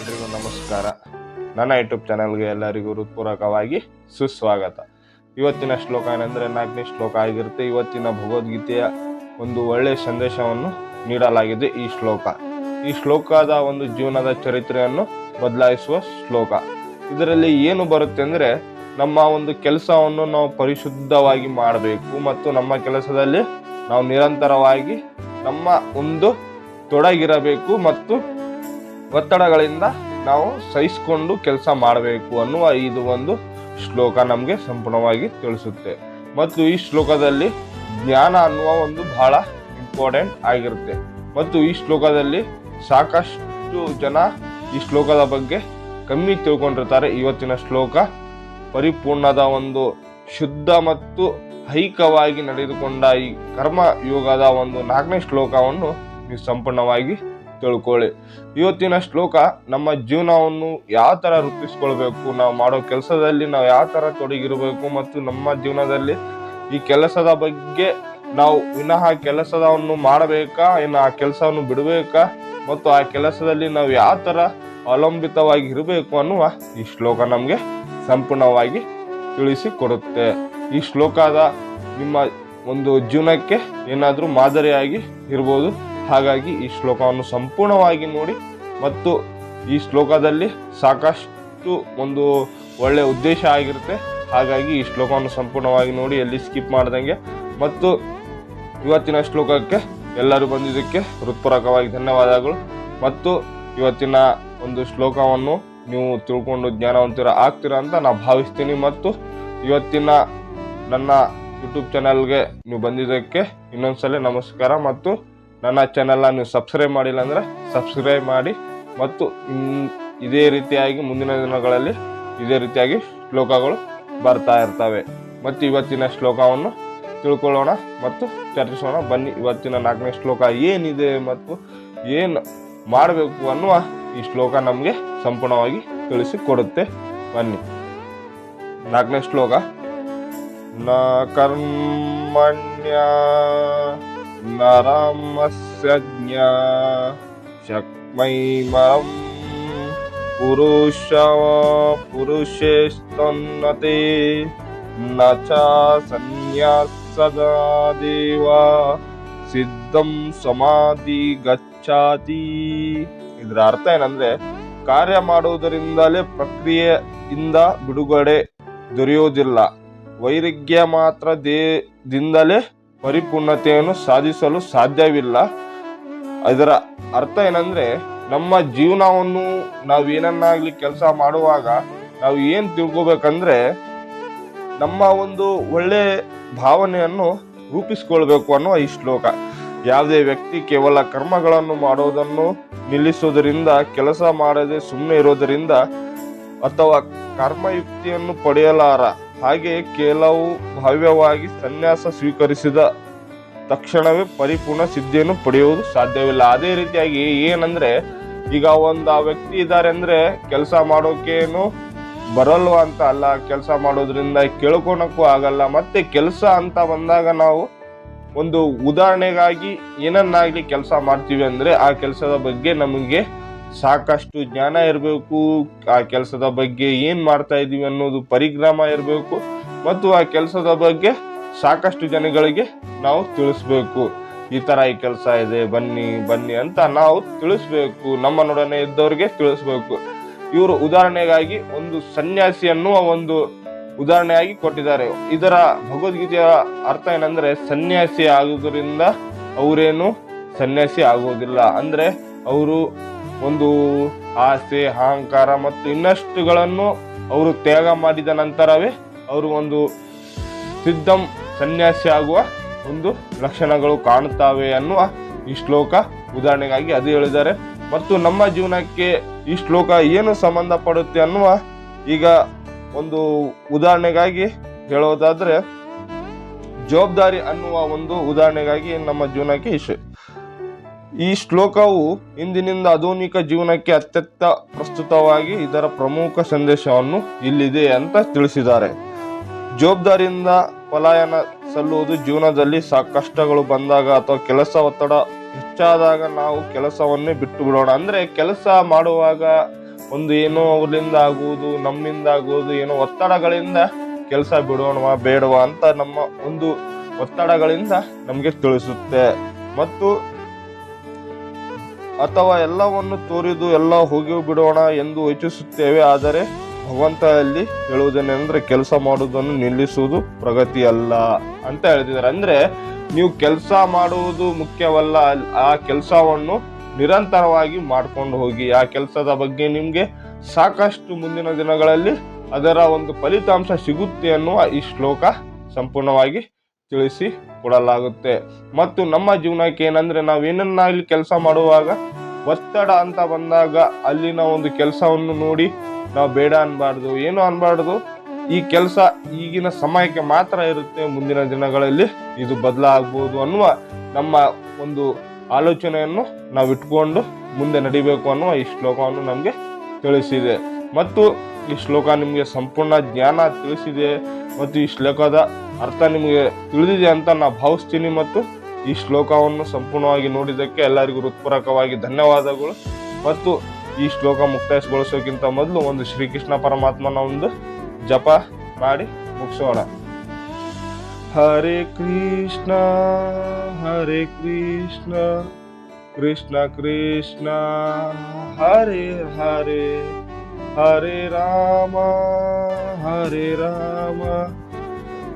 ಎಲ್ರಿಗೂ ನಮಸ್ಕಾರ. ನನ್ನ ಯೂಟ್ಯೂಬ್ ಚಾನಲ್ಗೆ ಎಲ್ಲರಿಗೂ ಹೃತ್ಪೂರ್ವಕವಾಗಿ ಸುಸ್ವಾಗತ. ಇವತ್ತಿನ ಶ್ಲೋಕ ಏನಂದರೆ 4ನೇ ಶ್ಲೋಕ ಆಗಿರುತ್ತೆ. ಇವತ್ತಿನ ಭಗವದ್ಗೀತೆಯ ಒಂದು ಒಳ್ಳೆಯ ಸಂದೇಶವನ್ನು ನೀಡಲಾಗಿದೆ. ಈ ಶ್ಲೋಕದ ಒಂದು ಜೀವನದ ಚರಿತ್ರೆಯನ್ನು ಬದಲಾಯಿಸುವ ಶ್ಲೋಕ. ಇದರಲ್ಲಿ ಏನು ಬರುತ್ತೆ ಅಂದರೆ, ನಮ್ಮ ಒಂದು ಕೆಲಸವನ್ನು ನಾವು ಪರಿಶುದ್ಧವಾಗಿ ಮಾಡಬೇಕು ಮತ್ತು ನಮ್ಮ ಕೆಲಸದಲ್ಲಿ ನಾವು ನಿರಂತರವಾಗಿ ನಮ್ಮ ಒಂದು ತೊಡಗಿರಬೇಕು ಮತ್ತು ಒತ್ತಡಗಳಿಂದ ನಾವು ಸಹಿಸಿಕೊಂಡು ಕೆಲಸ ಮಾಡಬೇಕು ಅನ್ನುವ ಇದು ಒಂದು ಶ್ಲೋಕ ನಮಗೆ ಸಂಪೂರ್ಣವಾಗಿ ತಿಳಿಸುತ್ತೆ. ಮತ್ತು ಈ ಶ್ಲೋಕದಲ್ಲಿ ಜ್ಞಾನ ಅನ್ನುವ ಒಂದು ಬಹಳ ಇಂಪಾರ್ಟೆಂಟ್ ಆಗಿರುತ್ತೆ. ಮತ್ತು ಈ ಶ್ಲೋಕದಲ್ಲಿ ಸಾಕಷ್ಟು ಜನ ಈ ಶ್ಲೋಕದ ಬಗ್ಗೆ ಕಮ್ಮಿ ತಿಳ್ಕೊಂಡಿರ್ತಾರೆ. ಇವತ್ತಿನ ಶ್ಲೋಕ ಪರಿಪೂರ್ಣದ ಒಂದು ಶುದ್ಧ ಮತ್ತು ಐಕ್ಯವಾಗಿ ನಡೆದುಕೊಂಡ ಈ ಕರ್ಮ ಯೋಗದ ಒಂದು 4ನೇ ಶ್ಲೋಕವನ್ನು ನೀವು ಸಂಪೂರ್ಣವಾಗಿ ತಿಳ್ಕೊಳ್ಳಿ. ಇವತ್ತಿನ ಶ್ಲೋಕ ನಮ್ಮ ಜೀವನವನ್ನು ಯಾವ ಥರ ರೂಪಿಸ್ಕೊಳ್ಬೇಕು, ನಾವು ಮಾಡೋ ಕೆಲಸದಲ್ಲಿ ನಾವು ಯಾವ ಥರ ತೊಡಗಿರಬೇಕು ಮತ್ತು ನಮ್ಮ ಜೀವನದಲ್ಲಿ ಈ ಕೆಲಸದ ಬಗ್ಗೆ ನಾವು ವಿನಃ ಕೆಲಸವನ್ನು ಮಾಡಬೇಕಾ, ಇನ್ನು ಆ ಕೆಲಸವನ್ನು ಬಿಡಬೇಕಾ ಮತ್ತು ಆ ಕೆಲಸದಲ್ಲಿ ನಾವು ಯಾವ ಥರ ಅವಲಂಬಿತವಾಗಿ ಇರಬೇಕು ಅನ್ನುವ ಈ ಶ್ಲೋಕ ನಮಗೆ ಸಂಪೂರ್ಣವಾಗಿ ತಿಳಿಸಿಕೊಡುತ್ತೆ. ಈ ಶ್ಲೋಕದ ನಿಮ್ಮ ಒಂದು ಜೀವನಕ್ಕೆ ಏನಾದರೂ ಮಾದರಿಯಾಗಿ ಇರ್ಬೋದು. ಹಾಗಾಗಿ ಈ ಶ್ಲೋಕವನ್ನು ಸಂಪೂರ್ಣವಾಗಿ ನೋಡಿ ಮತ್ತು ಈ ಶ್ಲೋಕದಲ್ಲಿ ಸಾಕಷ್ಟು ಒಂದು ಒಳ್ಳೆಯ ಉದ್ದೇಶ ಆಗಿರುತ್ತೆ. ಹಾಗಾಗಿ ಈ ಶ್ಲೋಕವನ್ನು ಸಂಪೂರ್ಣವಾಗಿ ನೋಡಿ, ಎಲ್ಲಿ ಸ್ಕಿಪ್ ಮಾಡ್ದಂಗೆ. ಮತ್ತು ಇವತ್ತಿನ ಶ್ಲೋಕಕ್ಕೆ ಎಲ್ಲರೂ ಬಂದಿದ್ದಕ್ಕೆ ಹೃತ್ಪೂರ್ವಕವಾಗಿ ಧನ್ಯವಾದಗಳು. ಮತ್ತು ಇವತ್ತಿನ ಒಂದು ಶ್ಲೋಕವನ್ನು ನೀವು ತಿಳ್ಕೊಂಡು ಜ್ಞಾನವಂತರ ಆಗ್ತೀರಾ ಅಂತ ನಾನು ಭಾವಿಸ್ತೀನಿ. ಮತ್ತು ಇವತ್ತಿನ ನನ್ನ ಯೂಟ್ಯೂಬ್ ಚಾನಲ್ಗೆ ನೀವು ಬಂದಿದ್ದಕ್ಕೆ ಇನ್ನೊಂದ್ಸಲ ನಮಸ್ಕಾರ. ಮತ್ತು ನನ್ನ ಚಾನಲ್ನ ನೀವು ಸಬ್ಸ್ಕ್ರೈಬ್ ಮಾಡಿಲ್ಲ ಅಂದರೆ ಸಬ್ಸ್ಕ್ರೈಬ್ ಮಾಡಿ. ಮತ್ತು ಇದೇ ರೀತಿಯಾಗಿ ಮುಂದಿನ ದಿನಗಳಲ್ಲಿ ಇದೇ ರೀತಿಯಾಗಿ ಶ್ಲೋಕಗಳು ಬರ್ತಾ ಇರ್ತವೆ. ಮತ್ತು ಇವತ್ತಿನ ಶ್ಲೋಕವನ್ನು ತಿಳ್ಕೊಳ್ಳೋಣ ಮತ್ತು ಚರ್ಚಿಸೋಣ. ಬನ್ನಿ, ಇವತ್ತಿನ 4ನೇ ಶ್ಲೋಕ ಏನಿದೆ ಮತ್ತು ಏನು ಮಾಡಬೇಕು ಅನ್ನುವ ಈ ಶ್ಲೋಕ ನಮಗೆ ಸಂಪೂರ್ಣವಾಗಿ ತಿಳಿಸಿಕೊಡುತ್ತೆ. ಬನ್ನಿ. 4ನೇ ಶ್ಲೋಕ. ನ ಕರ್ಮಣ್ಯ ನರಮಸ್ಯ ಜ್ಞಾ ಶಕ್ಮೈಮರಂ ಪುರುಷೇಸ್ತನ್ನತೆ ನ ಚ ಸನ್ಯಾಸದಾ ದೇವ ಸಿದ್ಧಂ ಸಮಾಧಿ ಗಚ್ಚಾತಿ. ಇದರ ಅರ್ಥ ಏನಂದ್ರೆ, ಕಾರ್ಯ ಮಾಡುವುದರಿಂದಲೇ ಪ್ರಕ್ರಿಯೆಯಿಂದ ಬಿಡುಗಡೆ ದೊರೆಯುವುದಿಲ್ಲ. ವೈರಾಗ್ಯ ಮಾತ್ರ ದಿಂದಲೇ ಪರಿಪೂರ್ಣತೆಯನ್ನು ಸಾಧಿಸಲು ಸಾಧ್ಯವಿಲ್ಲ. ಇದರ ಅರ್ಥ ಏನಂದ್ರೆ, ನಮ್ಮ ಜೀವನವನ್ನು ನಾವು ಏನನ್ನಾಗ್ಲಿ ಕೆಲಸ ಮಾಡುವಾಗ ನಾವು ಏನು ತಿಳ್ಕೊಬೇಕಂದ್ರೆ, ನಮ್ಮ ಒಂದು ಒಳ್ಳೆ ಭಾವನೆಯನ್ನು ರೂಪಿಸ್ಕೊಳ್ಬೇಕು ಅನ್ನೋ ಈ ಶ್ಲೋಕ. ಯಾವುದೇ ವ್ಯಕ್ತಿ ಕೇವಲ ಕರ್ಮಗಳನ್ನು ಮಾಡೋದನ್ನು ನಿಲ್ಲಿಸೋದರಿಂದ, ಕೆಲಸ ಮಾಡದೆ ಸುಮ್ಮನೆ ಇರೋದರಿಂದ ಅಥವಾ ಕರ್ಮಯುಕ್ತಿಯನ್ನು ಪಡೆಯಲಾರ. ಹಾಗೆ ಕೆಲವು ಭವ್ಯವಾಗಿ ಸನ್ಯಾಸ ಸ್ವೀಕರಿಸಿದ ತಕ್ಷಣವೇ ಪರಿಪೂರ್ಣ ಸಿದ್ಧಿಯನ್ನು ಪಡೆಯುವುದು ಸಾಧ್ಯವಿಲ್ಲ. ಅದೇ ರೀತಿಯಾಗಿ ಏನಂದ್ರೆ, ಈಗ ಒಂದು ಆ ವ್ಯಕ್ತಿ ಇದ್ದಾರೆ ಅಂದ್ರೆ ಕೆಲಸ ಮಾಡೋಕೇನು ಬರಲ್ವ ಅಂತ ಅಲ್ಲ, ಕೆಲಸ ಮಾಡೋದ್ರಿಂದ ಕೇಳ್ಕೊಳಕ್ಕೂ ಆಗಲ್ಲ. ಮತ್ತೆ ಕೆಲಸ ಅಂತ ಬಂದಾಗ ನಾವು ಒಂದು ಉದಾಹರಣೆಗಾಗಿ ಏನನ್ನಾಗ್ಲಿ ಕೆಲಸ ಮಾಡ್ತೀವಿ ಅಂದ್ರೆ ಆ ಕೆಲಸದ ಬಗ್ಗೆ ನಮಗೆ ಸಾಕಷ್ಟು ಜ್ಞಾನ ಇರಬೇಕು. ಆ ಕೆಲಸದ ಬಗ್ಗೆ ಏನ್ ಮಾಡ್ತಾ ಇದೀವಿ ಅನ್ನೋದು ಪರಿಗ್ರಹ ಇರಬೇಕು. ಮತ್ತು ಆ ಕೆಲಸದ ಬಗ್ಗೆ ಸಾಕಷ್ಟು ಜನಗಳಿಗೆ ನಾವು ತಿಳಿಸ್ಬೇಕು. ಈ ತರ ಈ ಕೆಲಸ ಇದೆ, ಬನ್ನಿ ಅಂತ ನಾವು ತಿಳಿಸ್ಬೇಕು. ನಮ್ಮನೊಡನೆ ಇದ್ದವ್ರಿಗೆ ತಿಳಿಸ್ಬೇಕು. ಇವರು ಉದಾಹರಣೆಗಾಗಿ ಒಂದು ಸನ್ಯಾಸಿ ಅನ್ನುವ ಒಂದು ಉದಾಹರಣೆಯಾಗಿ ಕೊಟ್ಟಿದ್ದಾರೆ. ಇದರ ಭಗವದ್ಗೀತೆಯ ಅರ್ಥ ಏನಂದ್ರೆ, ಸನ್ಯಾಸಿ ಆಗುವುದರಿಂದ ಅವರೇನು ಸನ್ಯಾಸಿ ಆಗುವುದಿಲ್ಲ. ಅಂದ್ರೆ ಅವರು ಒಂದು ಆಸೆ, ಅಹಂಕಾರ ಮತ್ತು ಇನ್ನಷ್ಟುಗಳನ್ನು ಅವರು ತ್ಯಾಗ ಮಾಡಿದ ನಂತರವೇ ಅವರು ಒಂದು ಸಿದ್ಧಂ ಸನ್ಯಾಸಿ ಆಗುವ ಒಂದು ಲಕ್ಷಣಗಳು ಕಾಣುತ್ತವೆ ಅನ್ನುವ ಈ ಶ್ಲೋಕ ಉದಾಹರಣೆಗಾಗಿ ಅದು ಹೇಳಿದ್ದಾರೆ. ಮತ್ತು ನಮ್ಮ ಜೀವನಕ್ಕೆ ಈ ಶ್ಲೋಕ ಏನು ಸಂಬಂಧಪಡುತ್ತೆ ಅನ್ನುವ ಈಗ ಒಂದು ಉದಾಹರಣೆಗಾಗಿ ಹೇಳೋದಾದ್ರೆ, ಜವಾಬ್ದಾರಿ ಅನ್ನುವ ಒಂದು ಉದಾಹರಣೆಗಾಗಿ ನಮ್ಮ ಜೀವನಕ್ಕೆ ಈ ಶ್ಲೋಕವು ಇಂದಿನಿಂದ ಆಧುನಿಕ ಜೀವನಕ್ಕೆ ಅತ್ಯಂತ ಪ್ರಸ್ತುತವಾಗಿ ಇದರ ಪ್ರಮುಖ ಸಂದೇಶವನ್ನು ಇಲ್ಲಿದೆ ಅಂತ ತಿಳಿಸಿದ್ದಾರೆ. ಜವಾಬ್ದಾರಿಯಿಂದ ಪಲಾಯನ ಸಲ್ಲುವುದು. ಜೀವನದಲ್ಲಿ ಕಷ್ಟಗಳು ಬಂದಾಗ ಅಥವಾ ಕೆಲಸ ಒತ್ತಡ ಹೆಚ್ಚಾದಾಗ ನಾವು ಕೆಲಸವನ್ನೇ ಬಿಟ್ಟು ಬಿಡೋಣ. ಅಂದ್ರೆ ಕೆಲಸ ಮಾಡುವಾಗ ಒಂದು ಏನೋ ಅವರಿಂದ ಆಗುವುದು, ನಮ್ಮಿಂದ ಆಗುವುದು, ಏನೋ ಒತ್ತಡಗಳಿಂದ ಕೆಲಸ ಬಿಡೋಣವಾ ಬೇಡವಾ ಅಂತ ನಮ್ಮ ಒಂದು ಒತ್ತಡಗಳಿಂದ ನಮಗೆ ತಿಳಿಸುತ್ತೆ. ಮತ್ತು ಅಥವಾ ಎಲ್ಲವನ್ನು ತೋರಿದು ಎಲ್ಲ ಹೋಗಿ ಬಿಡೋಣ ಎಂದು ಯೋಚಿಸುತ್ತೇವೆ. ಆದರೆ ಭಗವಂತನಲ್ಲಿ ಹೇಳುವುದೇನೆಂದ್ರೆ ಕೆಲಸ ಮಾಡುವುದನ್ನು ನಿಲ್ಲಿಸುವುದು ಪ್ರಗತಿ ಅಲ್ಲ ಅಂತ ಹೇಳ್ತಿದ್ದಾರೆ. ಅಂದ್ರೆ ನೀವು ಕೆಲಸ ಮಾಡುವುದು ಮುಖ್ಯವಲ್ಲ, ಆ ಕೆಲಸವನ್ನು ನಿರಂತರವಾಗಿ ಮಾಡ್ಕೊಂಡು ಹೋಗಿ. ಆ ಕೆಲಸದ ಬಗ್ಗೆ ನಿಮ್ಗೆ ಸಾಕಷ್ಟು ಮುಂದಿನ ದಿನಗಳಲ್ಲಿ ಅದರ ಒಂದು ಫಲಿತಾಂಶ ಸಿಗುತ್ತೆ ಅನ್ನುವ ಈ ಶ್ಲೋಕ ಸಂಪೂರ್ಣವಾಗಿ ತಿಳಿಸಿ ಕೊಡಲಾಗುತ್ತೆ. ಮತ್ತು ನಮ್ಮ ಜೀವನಕ್ಕೆ ಏನಂದ್ರೆ ನಾವೇನನ್ನಾಗ್ಲಿ ಕೆಲಸ ಮಾಡುವಾಗ ಒತ್ತಡ ಅಂತ ಬಂದಾಗ ಅಲ್ಲಿನ ಒಂದು ಕೆಲಸವನ್ನು ನೋಡಿ ನಾವು ಬೇಡ ಅನ್ಬಾರ್ದು, ಏನು ಅನ್ಬಾರ್ದು. ಈ ಕೆಲಸ ಈಗಿನ ಸಮಯಕ್ಕೆ ಮಾತ್ರ ಇರುತ್ತೆ, ಮುಂದಿನ ದಿನಗಳಲ್ಲಿ ಇದು ಬದಲಾಗಬಹುದು ಅನ್ನುವ ನಮ್ಮ ಒಂದು ಆಲೋಚನೆಯನ್ನು ನಾವು ಇಟ್ಕೊಂಡು ಮುಂದೆ ನಡಿಬೇಕು ಅನ್ನುವ ಈ ಶ್ಲೋಕವನ್ನು ನಮಗೆ ತಿಳಿಸಿದೆ. ಮತ್ತು ಈ ಶ್ಲೋಕ ನಿಮಗೆ ಸಂಪೂರ್ಣ ಜ್ಞಾನ ತಿಳಿಸಿದೆ ಮತ್ತು ಈ ಶ್ಲೋಕದ ಅರ್ಥ ನಿಮಗೆ ತಿಳಿದಿದೆ ಅಂತ ನಾನು ಭಾವಿಸ್ತೀನಿ. ಮತ್ತು ಈ ಶ್ಲೋಕವನ್ನು ಸಂಪೂರ್ಣವಾಗಿ ನೋಡಿದ್ದಕ್ಕೆ ಎಲ್ಲರಿಗೂ ಹೃತ್ಪೂರ್ವಕವಾಗಿ ಧನ್ಯವಾದಗಳು. ಮತ್ತು ಈ ಶ್ಲೋಕ ಮುಕ್ತಾಯಗೊಳಿಸೋಕ್ಕಿಂತ ಮೊದಲು ಒಂದು ಶ್ರೀಕೃಷ್ಣ ಪರಮಾತ್ಮನ ಒಂದು ಜಪ ಮಾಡಿ ಮುಗಿಸೋಣ. ಹರೇ ಕೃಷ್ಣ ಹರೇ ಕೃಷ್ಣ ಕೃಷ್ಣ ಕೃಷ್ಣ ಹರೇ ಹರೇ, ಹರೇ ರಾಮ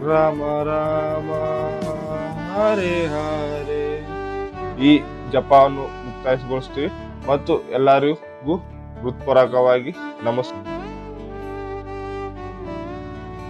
ರಾಮ ರಾಮ ಹರೇ ಹರೇ. ಈ ಜಪವನ್ನು ಮುಕ್ತಾಯಗೊಳಿಸ್ತೀವಿ ಮತ್ತು ಎಲ್ಲರಿಗೂ ಹೃತ್ಪೂರ್ವಕವಾಗಿ ನಮಸ್ಕಾರ.